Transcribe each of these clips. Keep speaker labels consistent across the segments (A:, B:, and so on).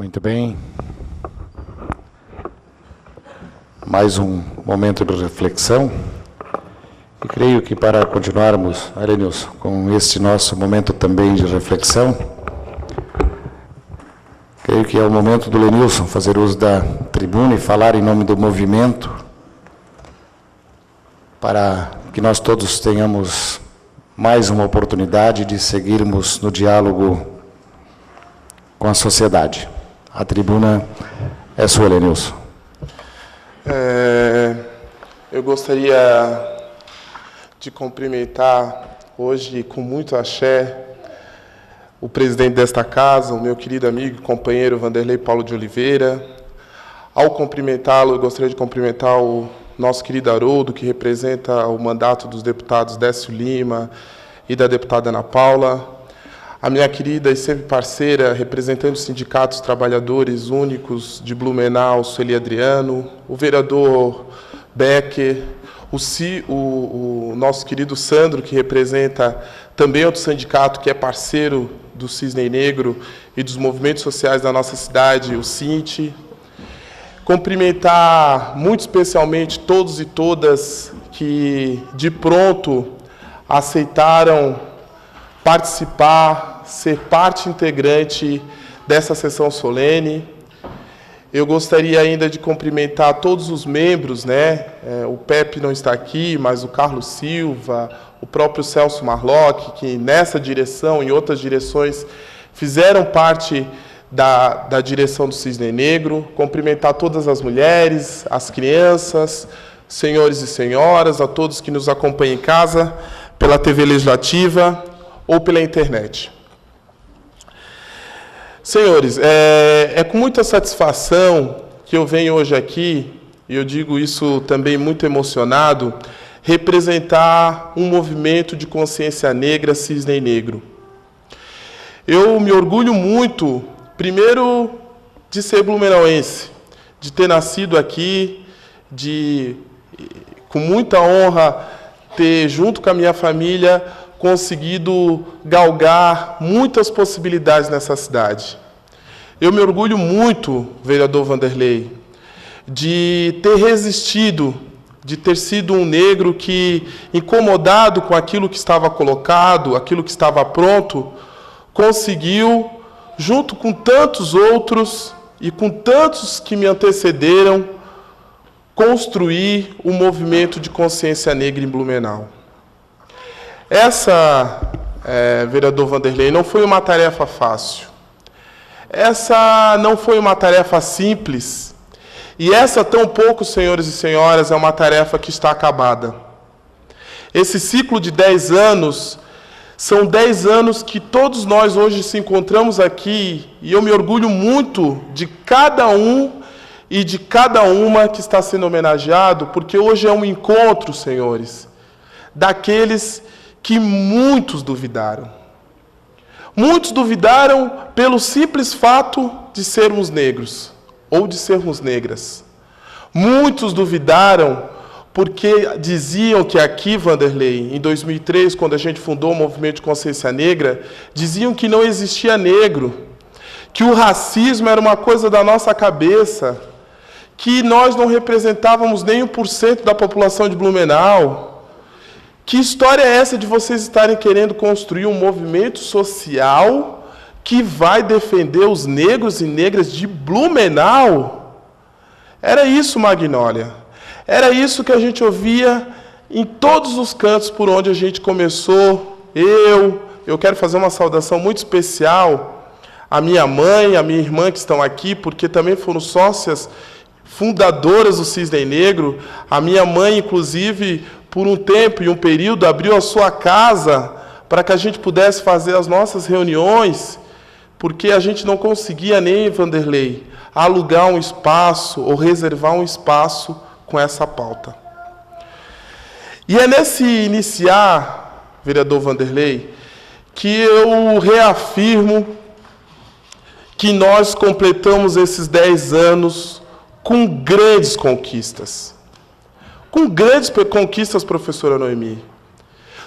A: Muito bem. Mais um momento de reflexão. E creio que para continuarmos, Arenilson, com este nosso momento também de reflexão, creio que é o momento do Lenilson fazer uso da tribuna e falar em nome do movimento, para que nós todos tenhamos mais uma oportunidade de seguirmos no diálogo com a sociedade. A tribuna é sua, Lenilson.
B: Eu gostaria de cumprimentar hoje, com muito axé, o presidente desta casa, o meu querido amigo e companheiro Vanderlei Paulo de Oliveira. Ao cumprimentá-lo, eu gostaria de cumprimentar o nosso querido Haroldo, que representa o mandato dos deputados Décio Lima e da deputada Ana Paula. A minha querida e sempre parceira, representante dos sindicatos trabalhadores únicos de Blumenau, Sueli Adriano, o vereador Becker, o nosso querido Sandro, que representa também outro sindicato que é parceiro do Cisne Negro e dos movimentos sociais da nossa cidade, o Sinti. Cumprimentar muito especialmente todos e todas que de pronto aceitaram participar, ser parte integrante dessa sessão solene. Eu gostaria ainda de cumprimentar todos os membros, o Pepe não está aqui, mas o Carlos Silva, o próprio Celso Marlock, que nessa direção e em outras direções fizeram parte da direção do Cisne Negro. Cumprimentar todas as mulheres, as crianças, senhores e senhoras, a todos que nos acompanham em casa, pela TV Legislativa ou pela internet. Senhores, é com muita satisfação que eu venho hoje aqui, e eu digo isso também muito emocionado, representar um movimento de consciência negra, Cisne Negro. Eu me orgulho muito, primeiro, de ser blumenauense, de ter nascido aqui, com muita honra, ter, junto com a minha família, conseguido galgar muitas possibilidades nessa cidade. Eu me orgulho muito, vereador Vanderlei, de ter resistido, de ter sido um negro que, incomodado com aquilo que estava colocado, aquilo que estava pronto, conseguiu, junto com tantos outros e com tantos que me antecederam, construir um movimento de consciência negra em Blumenau. Essa, vereador Vanderlei, não foi uma tarefa fácil. Essa não foi uma tarefa simples. E essa, tampouco, senhores e senhoras, é uma tarefa que está acabada. Esse ciclo de 10 anos, são 10 anos que todos nós hoje se encontramos aqui, e eu me orgulho muito de cada um e de cada uma que está sendo homenageado, porque hoje é um encontro, senhores, daqueles que muitos duvidaram. Muitos duvidaram pelo simples fato de sermos negros, ou de sermos negras. Muitos duvidaram porque diziam que aqui, Vanderlei, em 2003, quando a gente fundou o Movimento de Consciência Negra, diziam que não existia negro, que o racismo era uma coisa da nossa cabeça, que nós não representávamos nem 1% da população de Blumenau. Que história é essa de vocês estarem querendo construir um movimento social que vai defender os negros e negras de Blumenau? Era isso, Magnólia. Era isso que a gente ouvia em todos os cantos por onde a gente começou. Eu quero fazer uma saudação muito especial à minha mãe, à minha irmã que estão aqui, porque também foram sócias fundadoras do Cisne Negro. A minha mãe, inclusive, por um tempo e um período, abriu a sua casa para que a gente pudesse fazer as nossas reuniões, porque a gente não conseguia nem, Vanderlei, alugar um espaço ou reservar um espaço com essa pauta. E é nesse iniciar, vereador Vanderlei, que eu reafirmo que nós completamos esses 10 anos com grandes conquistas. Com grandes conquistas, professora Noemi.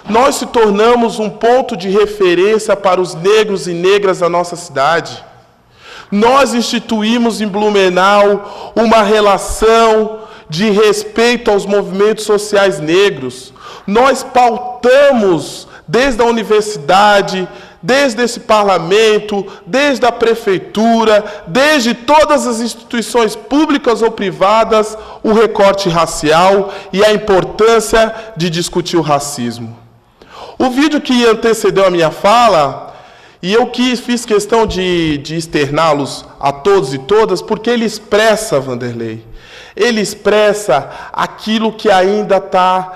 B: Nós se tornamos um ponto de referência para os negros e negras da nossa cidade. nós instituímos em Blumenau uma relação de respeito aos movimentos sociais negros. Nós pautamos desde a universidade, desde esse parlamento, desde a prefeitura, desde todas as instituições públicas ou privadas, o recorte racial e a importância de discutir o racismo. O vídeo que antecedeu a minha fala, e eu fiz questão de externá-los a todos e todas, porque ele expressa, Vanderlei, ele expressa aquilo que ainda está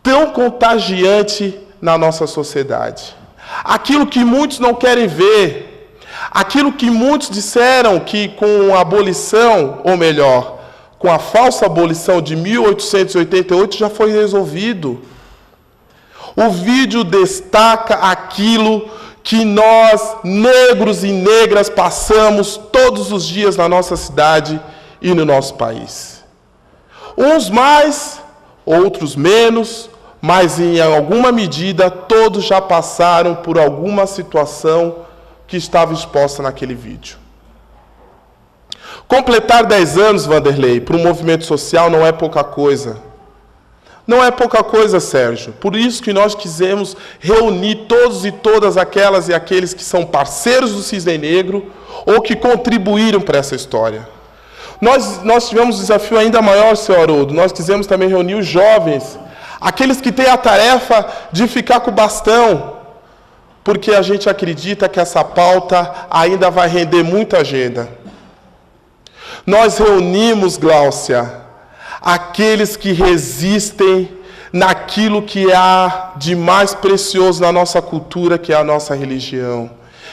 B: tão contagiante na nossa sociedade. Aquilo que muitos não querem ver, aquilo que muitos disseram que com a abolição, ou melhor, com a falsa abolição de 1888 já foi resolvido. O vídeo destaca aquilo que nós, negros e negras, passamos todos os dias na nossa cidade e no nosso país. Uns mais, outros menos, mas em alguma medida todos já passaram por alguma situação que estava exposta naquele vídeo. Completar 10 anos, Vanderlei, para um movimento social não é pouca coisa. Não é pouca coisa, Sérgio. Por isso que nós quisemos reunir todos e todas aquelas e aqueles que são parceiros do Cisne Negro ou que contribuíram para essa história. Nós tivemos um desafio ainda maior, senhor Haroldo. Nós quisemos também reunir os jovens, aqueles que têm a tarefa de ficar com o bastão, porque a gente acredita que essa pauta ainda vai render muita agenda. Nós reunimos, Gláucia, aqueles que resistem naquilo que há de mais precioso na nossa cultura, que é a nossa religião.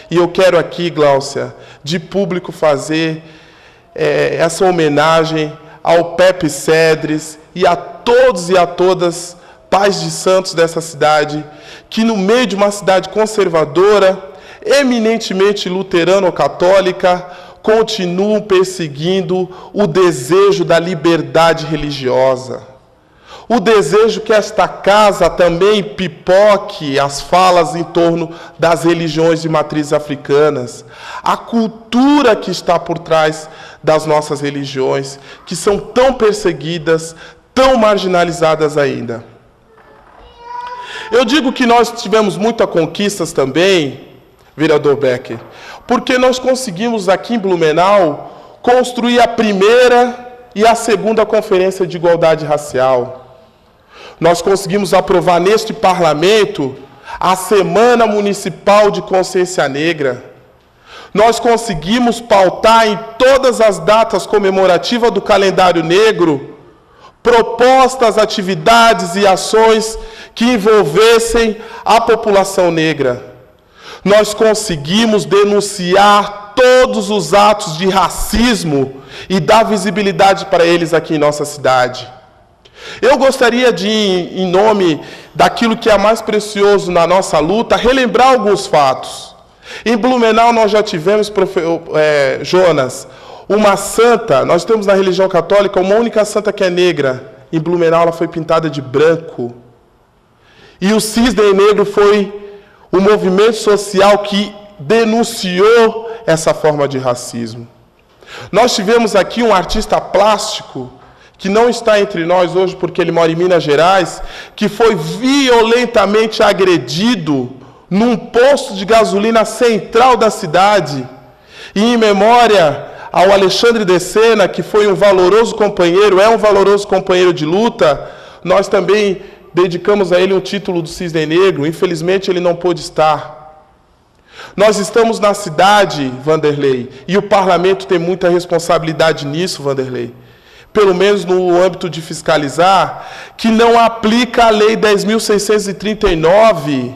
B: E eu quero aqui, Gláucia, de público fazer essa homenagem ao Pepe Cedres e a todos e a todas, pais de santos dessa cidade, que no meio de uma cidade conservadora, eminentemente luterana ou católica, continuam perseguindo o desejo da liberdade religiosa. O desejo que esta casa também pipoque as falas em torno das religiões de matrizes africanas. A cultura que está por trás das nossas religiões, que são tão perseguidas, tão marginalizadas ainda. Eu digo que nós tivemos muitas conquistas também, vereador Becker, porque nós conseguimos aqui em Blumenau construir a primeira e a segunda conferência de igualdade racial. Nós conseguimos aprovar neste parlamento a Semana Municipal de Consciência Negra. Nós conseguimos pautar em todas as datas comemorativas do calendário negro propostas, atividades e ações que envolvessem a população negra. Nós conseguimos denunciar todos os atos de racismo e dar visibilidade para eles aqui em nossa cidade. Eu gostaria de, em nome daquilo que é mais precioso na nossa luta, relembrar alguns fatos. Em Blumenau nós já tivemos, Jonas, uma santa, nós temos na religião católica uma única santa que é negra. Em Blumenau ela foi pintada de branco. E o Cisne Negro foi o movimento social que denunciou essa forma de racismo. Nós tivemos aqui um artista plástico, que não está entre nós hoje porque ele mora em Minas Gerais, que foi violentamente agredido num posto de gasolina central da cidade. E em memória ao Alexandre de Sena, que foi um valoroso companheiro, é um valoroso companheiro de luta, nós também dedicamos a ele um título do Cisne Negro. Infelizmente ele não pôde estar. Nós estamos na cidade, Vanderlei, e o parlamento tem muita responsabilidade nisso, Vanderlei, pelo menos no âmbito de fiscalizar, que não aplica a Lei 10.639,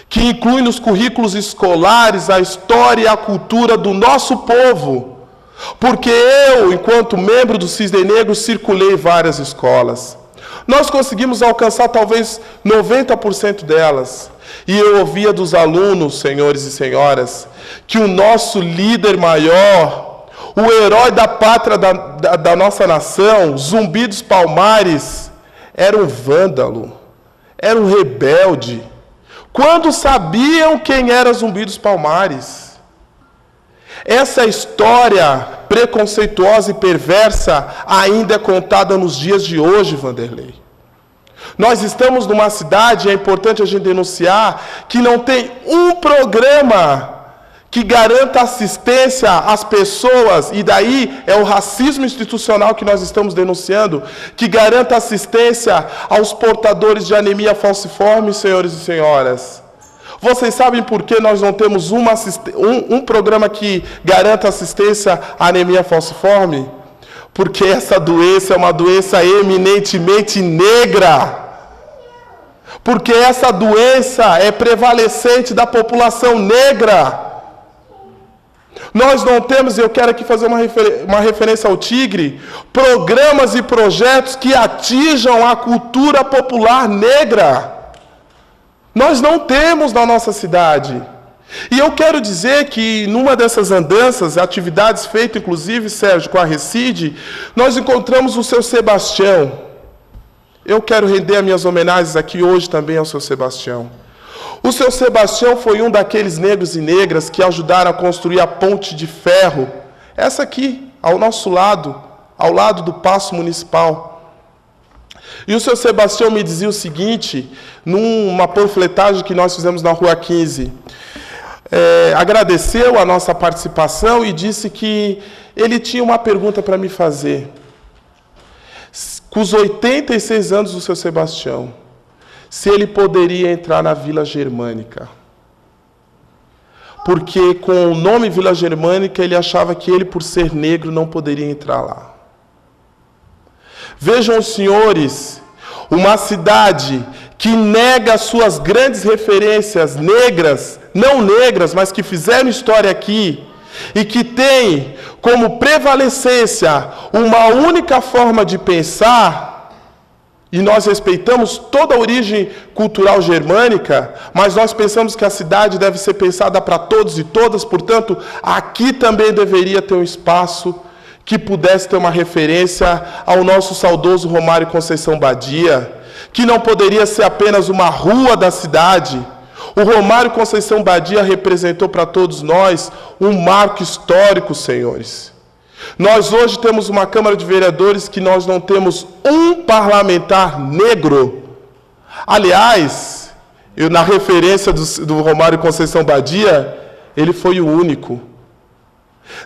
B: que inclui nos currículos escolares a história e a cultura do nosso povo. Porque eu, enquanto membro do Cisne Negro, circulei em várias escolas. Nós conseguimos alcançar talvez 90% delas. E eu ouvia dos alunos, senhores e senhoras, que o nosso líder maior, o herói da pátria da nossa nação, Zumbi dos Palmares, era um vândalo, era um rebelde. Quando sabiam quem era Zumbi dos Palmares? Essa história preconceituosa e perversa ainda é contada nos dias de hoje, Vanderlei. Nós estamos numa cidade, é importante a gente denunciar, que não tem um programa que garanta assistência às pessoas, e daí é o racismo institucional que nós estamos denunciando, que garanta assistência aos portadores de anemia falciforme, senhores e senhoras. Vocês sabem por que nós não temos um programa que garanta assistência à anemia falciforme? Porque essa doença é uma doença eminentemente negra. Porque essa doença é prevalecente da população negra. Nós não temos, e eu quero aqui fazer uma referência ao Tigre, programas e projetos que atinjam a cultura popular negra. Nós não temos na nossa cidade. E eu quero dizer que numa dessas andanças, atividades feitas inclusive, Sérgio, com a Recide, nós encontramos o seu Sebastião. Eu quero render as minhas homenagens aqui hoje também ao seu Sebastião. O seu Sebastião foi um daqueles negros e negras que ajudaram a construir a ponte de ferro, essa aqui, ao nosso lado, ao lado do Paço Municipal. E o seu Sebastião me dizia o seguinte, numa panfletagem que nós fizemos na Rua 15, agradeceu a nossa participação e disse que ele tinha uma pergunta para me fazer. Com os 86 anos do seu Sebastião, se ele poderia entrar na Vila Germânica. Porque com o nome Vila Germânica, ele achava que ele, por ser negro, não poderia entrar lá. Vejam os senhores, uma cidade que nega suas grandes referências negras, não negras, mas que fizeram história aqui, e que tem como prevalecência uma única forma de pensar, e nós respeitamos toda a origem cultural germânica, mas nós pensamos que a cidade deve ser pensada para todos e todas, portanto, aqui também deveria ter um espaço que pudesse ter uma referência ao nosso saudoso Romário Conceição Badia, que não poderia ser apenas uma rua da cidade. O Romário Conceição Badia representou para todos nós um marco histórico, senhores. Nós hoje temos uma Câmara de Vereadores que nós não temos um parlamentar negro. Aliás, na referência do Romário Conceição Badia, ele foi o único.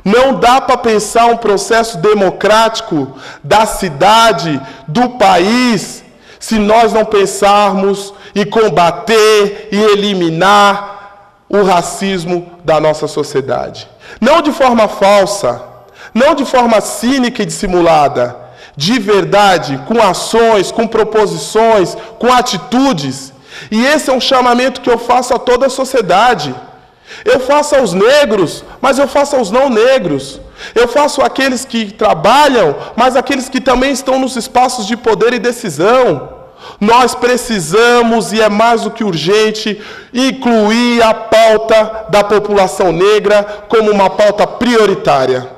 B: Não dá para pensar um processo democrático da cidade, do país, se nós não pensarmos em combater e eliminar o racismo da nossa sociedade. Não de forma falsa, não de forma cínica e dissimulada, de verdade, com ações, com proposições, com atitudes. E esse é um chamamento que eu faço a toda a sociedade. Eu faço aos negros, mas eu faço aos não negros. Eu faço àqueles que trabalham, mas àqueles que também estão nos espaços de poder e decisão. Nós precisamos, e é mais do que urgente, incluir a pauta da população negra como uma pauta prioritária.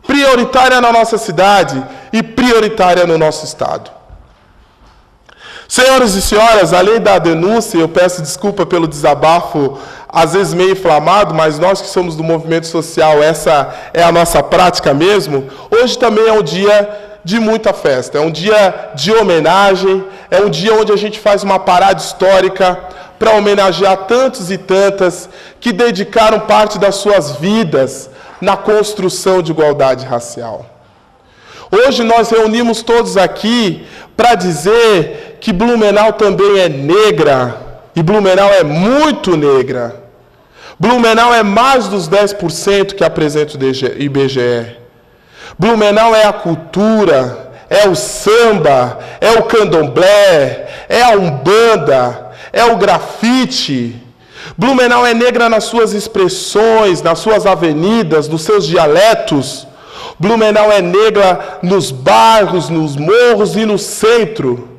B: Prioritária na nossa cidade e prioritária no nosso Estado. Senhoras e senhoras, além da denúncia, eu peço desculpa pelo desabafo, às vezes meio inflamado, mas nós que somos do movimento social, essa é a nossa prática mesmo. Hoje também é um dia de muita festa, é um dia de homenagem, é um dia onde a gente faz uma parada histórica para homenagear tantos e tantas que dedicaram parte das suas vidas na construção de igualdade racial. Hoje nós reunimos todos aqui para dizer que Blumenau também é negra, e Blumenau é muito negra. Blumenau é mais dos 10% que apresenta o IBGE. Blumenau é a cultura, é o samba, é o candomblé, é a umbanda, é o grafite. Blumenau é negra nas suas expressões, nas suas avenidas, nos seus dialetos. Blumenau é negra nos bairros, nos morros e no centro.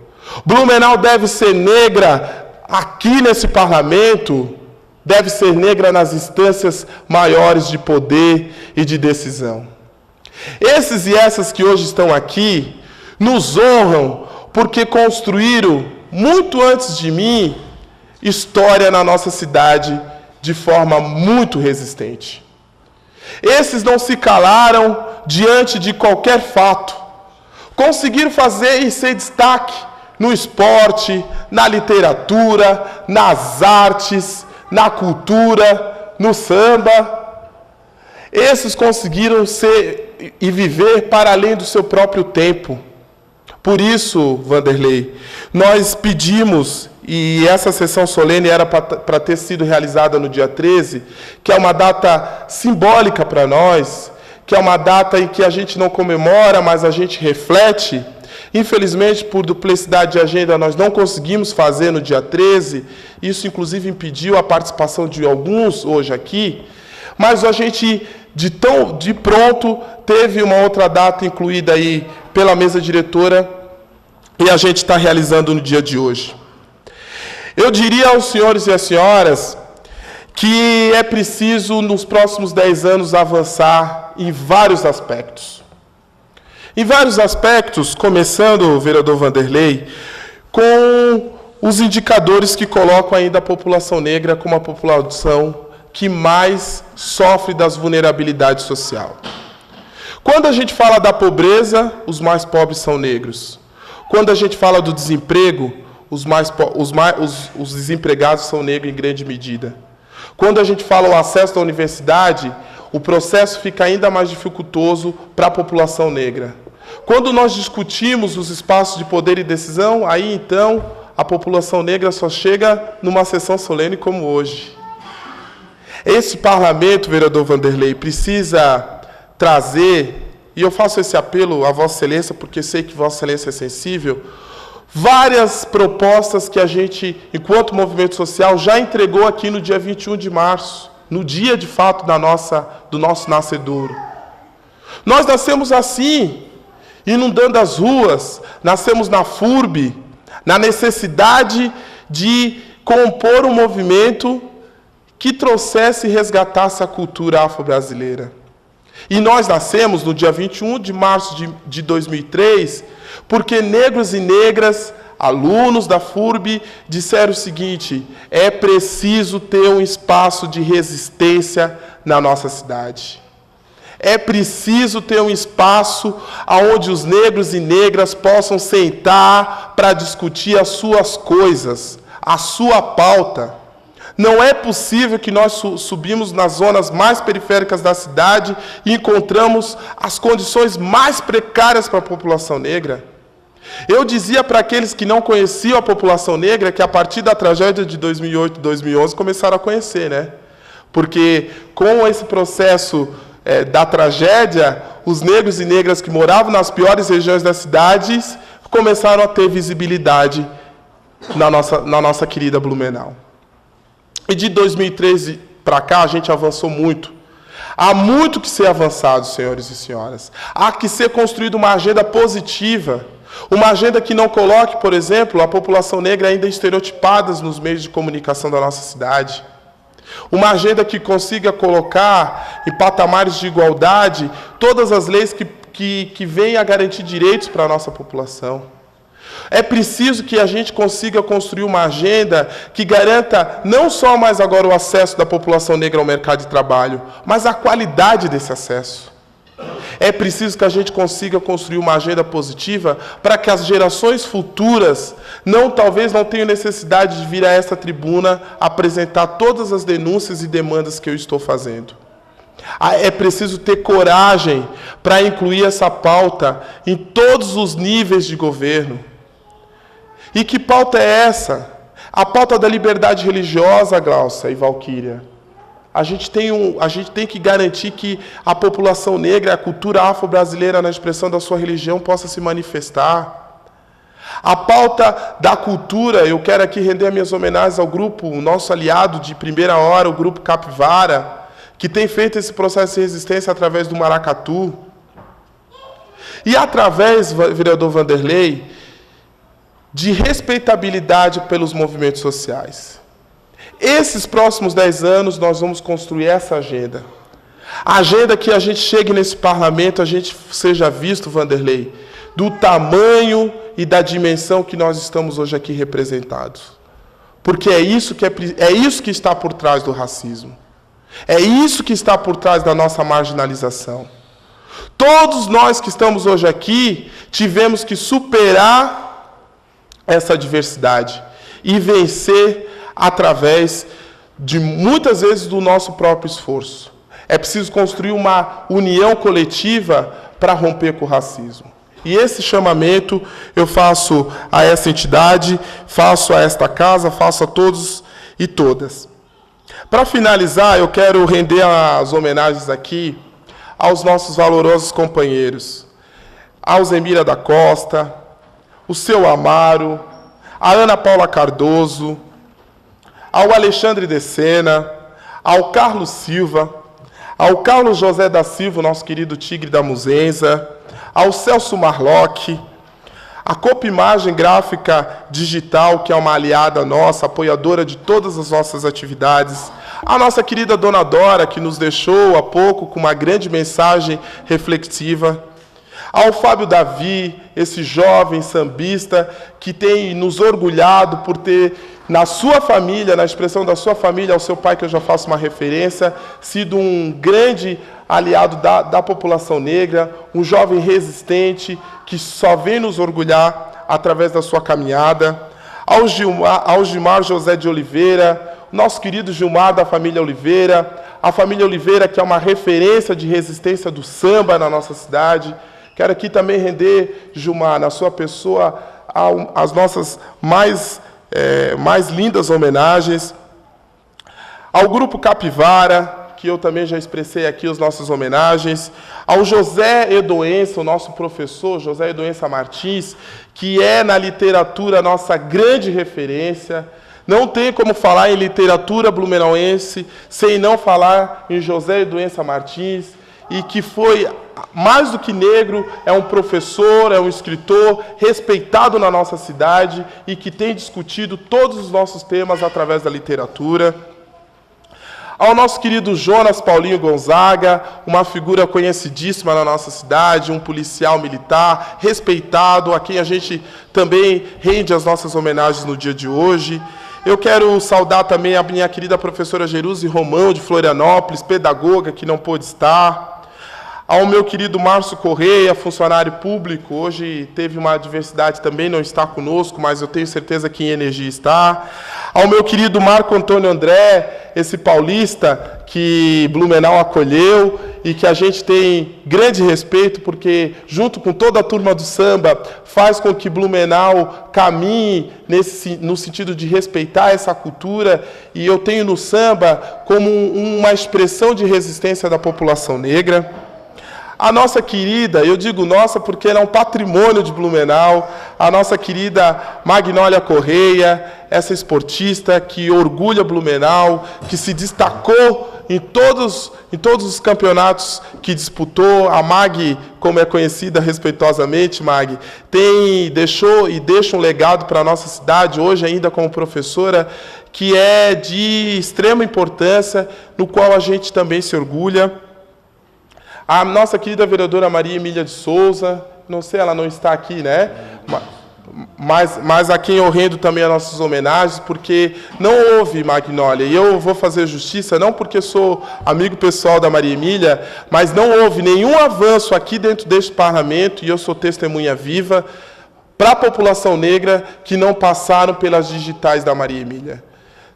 B: Blumenau deve ser negra aqui nesse parlamento, deve ser negra nas instâncias maiores de poder e de decisão. Esses e essas que hoje estão aqui nos honram porque construíram, muito antes de mim, história na nossa cidade de forma muito resistente. Esses não se calaram diante de qualquer fato. Conseguiram fazer e ser destaque no esporte, na literatura, nas artes, na cultura, no samba. Esses conseguiram ser e viver para além do seu próprio tempo. Por isso, Vanderlei, nós pedimos, e essa sessão solene era para ter sido realizada no dia 13, que é uma data simbólica para nós, que é uma data em que a gente não comemora, mas a gente reflete. Infelizmente, por duplicidade de agenda, nós não conseguimos fazer no dia 13, isso inclusive impediu a participação de alguns hoje aqui, mas a gente, de pronto, teve uma outra data incluída aí pela mesa diretora, e a gente está realizando no dia de hoje. Eu diria aos senhores e às senhoras que é preciso, nos próximos 10 anos, avançar em vários aspectos. Em vários aspectos, começando, vereador Vanderlei, com os indicadores que colocam ainda a população negra como a população que mais sofre das vulnerabilidades social. Quando a gente fala da pobreza, os mais pobres são negros. Quando a gente fala do desemprego, os desempregados são negros em grande medida. Quando a gente fala o acesso à universidade, o processo fica ainda mais dificultoso para a população negra. Quando nós discutimos os espaços de poder e decisão, aí então a população negra só chega numa sessão solene como hoje. Esse parlamento, vereador Vanderlei, precisa trazer, e eu faço esse apelo a Vossa Excelência, porque sei que Vossa Excelência é sensível, várias propostas que a gente, enquanto movimento social, já entregou aqui no dia 21 de março, no dia, de fato, do nosso nascedouro. Nós nascemos assim, inundando as ruas, nascemos na FURB, na necessidade de compor um movimento que trouxesse e resgatasse a cultura afro-brasileira. E nós nascemos no dia 21 de março de 2003, porque negros e negras, alunos da FURB, disseram o seguinte: é preciso ter um espaço de resistência na nossa cidade. É preciso ter um espaço onde os negros e negras possam sentar para discutir as suas coisas, a sua pauta. Não é possível que nós subimos nas zonas mais periféricas da cidade e encontramos as condições mais precárias para a população negra. Eu dizia para aqueles que não conheciam a população negra que a partir da tragédia de 2008 e 2011 começaram a conhecer, né? Porque com esse processo da tragédia, os negros e negras que moravam nas piores regiões das cidades começaram a ter visibilidade na nossa querida Blumenau. E de 2013 para cá, a gente avançou muito. Há muito que ser avançado, senhores e senhoras. Há que ser construída uma agenda positiva. Uma agenda que não coloque, por exemplo, a população negra ainda estereotipada nos meios de comunicação da nossa cidade. Uma agenda que consiga colocar em patamares de igualdade todas as leis que venham a garantir direitos para a nossa população. É preciso que a gente consiga construir uma agenda que garanta não só mais agora o acesso da população negra ao mercado de trabalho, mas a qualidade desse acesso. É preciso que a gente consiga construir uma agenda positiva para que as gerações futuras talvez não tenham necessidade de vir a essa tribuna apresentar todas as denúncias e demandas que eu estou fazendo. É preciso ter coragem para incluir essa pauta em todos os níveis de governo. E que pauta é essa? A pauta da liberdade religiosa, Glaucia e Valquíria. A gente tem que garantir que a população negra, a cultura afro-brasileira na expressão da sua religião possa se manifestar. A pauta da cultura, eu quero aqui render minhas homenagens ao grupo, o nosso aliado de primeira hora, o grupo Capivara, que tem feito esse processo de resistência através do maracatu. E através, vereador Vanderlei, de respeitabilidade pelos movimentos sociais. Esses próximos 10 anos, nós vamos construir essa agenda. A agenda que a gente chegue nesse parlamento, a gente seja visto, Vanderlei, do tamanho e da dimensão que nós estamos hoje aqui representados. Porque é isso que está por trás do racismo. É isso que está por trás da nossa marginalização. Todos nós que estamos hoje aqui tivemos que superar essa diversidade e vencer através de, muitas vezes, do nosso próprio esforço. É preciso construir uma união coletiva para romper com o racismo. E esse chamamento eu faço a essa entidade, faço a esta casa, faço a todos e todas. Para finalizar, eu quero render as homenagens aqui aos nossos valorosos companheiros, ao Zemira da Costa, o seu Amaro, a Ana Paula Cardoso, ao Alexandre de Sena, ao Carlos Silva, ao Carlos José da Silva, nosso querido Tigre da Muzenza, ao Celso Marlock, a Copa Imagem Gráfica Digital, que é uma aliada nossa, apoiadora de todas as nossas atividades, a nossa querida Dona Dora, que nos deixou há pouco com uma grande mensagem reflexiva, ao Fábio Davi, esse jovem sambista que tem nos orgulhado por ter, na sua família, na expressão da sua família, ao seu pai, que eu já faço uma referência, sido um grande aliado da população negra, um jovem resistente, que só vem nos orgulhar através da sua caminhada, ao Gilmar José de Oliveira, nosso querido Gilmar da família Oliveira, a família Oliveira, que é uma referência de resistência do samba na nossa cidade. Quero aqui também render, Gilmar, na sua pessoa, as nossas mais lindas homenagens. Ao Grupo Capivara, que eu também já expressei aqui as nossas homenagens. Ao José Edoença, o nosso professor, José Edoença Martins, que é na literatura a nossa grande referência. Não tem como falar em literatura blumenauense sem não falar em José Edoença Martins, e que foi, mais do que negro, é um professor, é um escritor respeitado na nossa cidade e que tem discutido todos os nossos temas através da literatura. Ao nosso querido Jonas Paulinho Gonzaga, uma figura conhecidíssima na nossa cidade, um policial militar respeitado, a quem a gente também rende as nossas homenagens no dia de hoje. Eu quero saudar também a minha querida professora Jerusi Romão, de Florianópolis, pedagoga, que não pôde estar. Ao meu querido Márcio Correia, funcionário público, hoje teve uma adversidade também, não está conosco, mas eu tenho certeza que em energia está. Ao meu querido Marco Antônio André, esse paulista que Blumenau acolheu e que a gente tem grande respeito, porque junto com toda a turma do samba, faz com que Blumenau caminhe no sentido de respeitar essa cultura, e eu tenho no samba como uma expressão de resistência da população negra. A nossa querida, eu digo nossa porque ela é um patrimônio de Blumenau, a nossa querida Magnólia Correia, essa esportista que orgulha Blumenau, que se destacou em todos os campeonatos que disputou. A Mag, como é conhecida respeitosamente, Mag, deixou e deixa um legado para a nossa cidade, hoje ainda como professora, que é de extrema importância, no qual a gente também se orgulha. A nossa querida vereadora Maria Emília de Souza, não sei, ela não está aqui, né? Mas a quem eu rendo também as nossas homenagens, porque não houve, Magnólia, e eu vou fazer justiça, não porque sou amigo pessoal da Maria Emília, mas não houve nenhum avanço aqui dentro deste parlamento, e eu sou testemunha viva, para a população negra que não passaram pelas digitais da Maria Emília.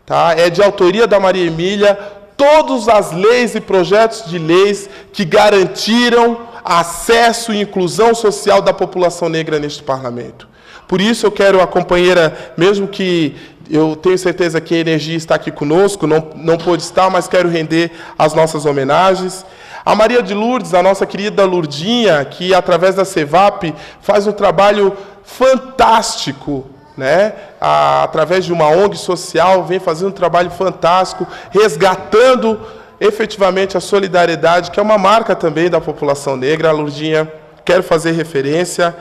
B: Tá? É de autoria da Maria Emília todas as leis e projetos de leis que garantiram acesso e inclusão social da população negra neste parlamento. Por isso eu quero a companheira, mesmo que eu tenho certeza que a energia está aqui conosco, não pôde estar, mas quero render as nossas homenagens. A Maria de Lourdes, a nossa querida Lourdinha, que através da CEVAP faz um trabalho fantástico, né? Através de uma ONG social, vem fazendo um trabalho fantástico, resgatando efetivamente a solidariedade, que é uma marca também da população negra. A Lourdinha, quero fazer referência.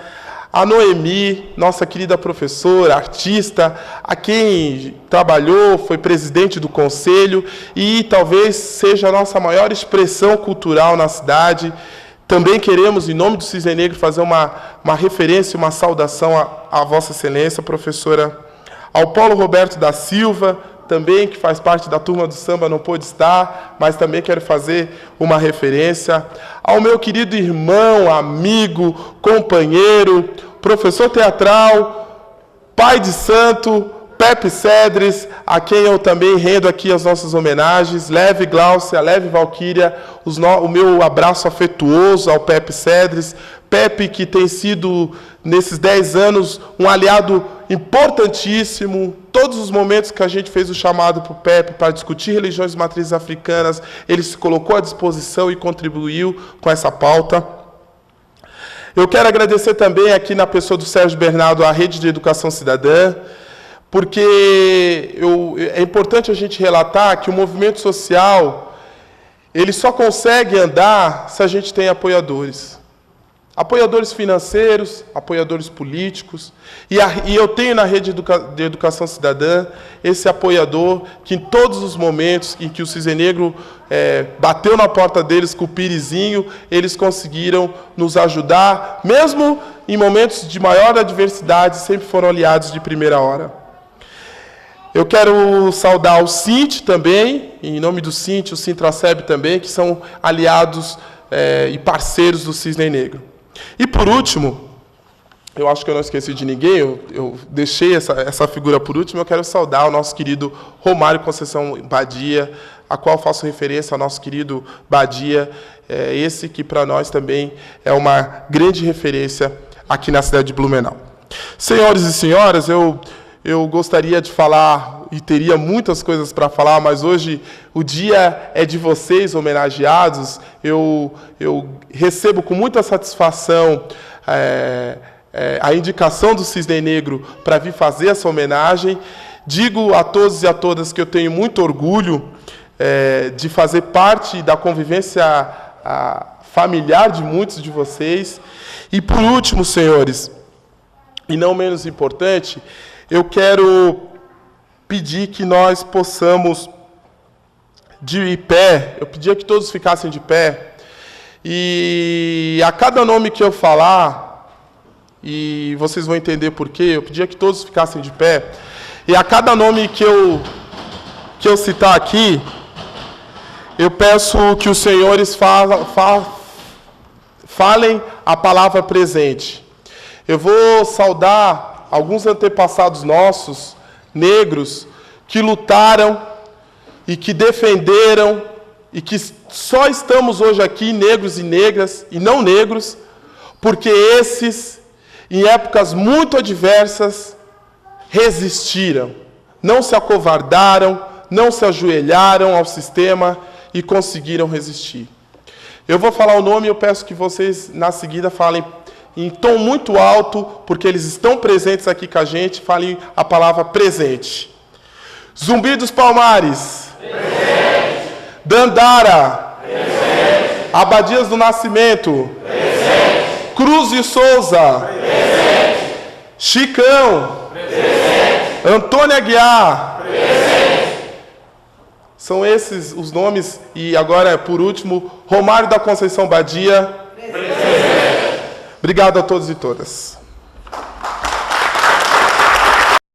B: A Noemi, nossa querida professora, artista, a quem trabalhou, foi presidente do conselho e talvez seja a nossa maior expressão cultural na cidade. Também queremos, em nome do Cisne Negro, fazer uma referência, uma saudação à Vossa Excelência, professora. Ao Paulo Roberto da Silva, também, que faz parte da turma do samba, não pôde estar, mas também quero fazer uma referência. Ao meu querido irmão, amigo, companheiro, professor teatral, pai de santo, Pepe Cedres, a quem eu também rendo aqui as nossas homenagens, Leve Gláucia, Leve Valquíria, o meu abraço afetuoso ao Pepe Cedres, Pepe que tem sido, nesses 10 anos, um aliado importantíssimo. Todos os momentos que a gente fez o chamado para o Pepe para discutir religiões de matrizes africanas, ele se colocou à disposição e contribuiu com essa pauta. Eu quero agradecer também aqui na pessoa do Sérgio Bernardo a Rede de Educação Cidadã, porque é importante a gente relatar que o movimento social ele só consegue andar se a gente tem apoiadores. Apoiadores financeiros, apoiadores políticos. E eu tenho na Rede de Educação Cidadã esse apoiador que em todos os momentos em que o Cisne Negro bateu na porta deles com o pirizinho, eles conseguiram nos ajudar, mesmo em momentos de maior adversidade, sempre foram aliados de primeira hora. Eu quero saudar o Cint também, em nome do Cint, o Sintraceb também, que são aliados e parceiros do Cisne Negro. E, por último, eu acho que eu não esqueci de ninguém, eu deixei essa figura por último, eu quero saudar o nosso querido Romário Conceição Badia, a qual faço referência ao nosso querido Badia, esse que para nós também é uma grande referência aqui na cidade de Blumenau. Senhores e senhoras, eu gostaria de falar, e teria muitas coisas para falar, mas hoje o dia é de vocês, homenageados. Eu recebo com muita satisfação a indicação do Cisne Negro para vir fazer essa homenagem. Digo a todos e a todas que eu tenho muito orgulho de fazer parte da convivência familiar de muitos de vocês. E, por último, senhores, e não menos importante, eu quero pedir que nós possamos, de pé, eu pedia que todos ficassem de pé, e a cada nome que eu falar, e vocês vão entender por quê, eu pedia que todos ficassem de pé, e a cada nome que eu citar aqui, eu peço que os senhores falem a palavra presente. Eu vou saudar alguns antepassados nossos, negros, que lutaram e que defenderam e que só estamos hoje aqui, negros e negras, e não negros, porque esses, em épocas muito adversas, resistiram, não se acovardaram, não se ajoelharam ao sistema e conseguiram resistir. Eu vou falar o nome e eu peço que vocês, na seguida, falem em tom muito alto, porque eles estão presentes aqui com a gente, falem a palavra presente. Zumbi dos Palmares. Presente. Dandara. Presente. Abadias do Nascimento. Presente. Cruz de Souza. Presente. Chicão. Presente. Antônia Aguiar. Presente. São esses os nomes, e agora, por último, Romário da Conceição Badia. Presente. Obrigado a todos e todas.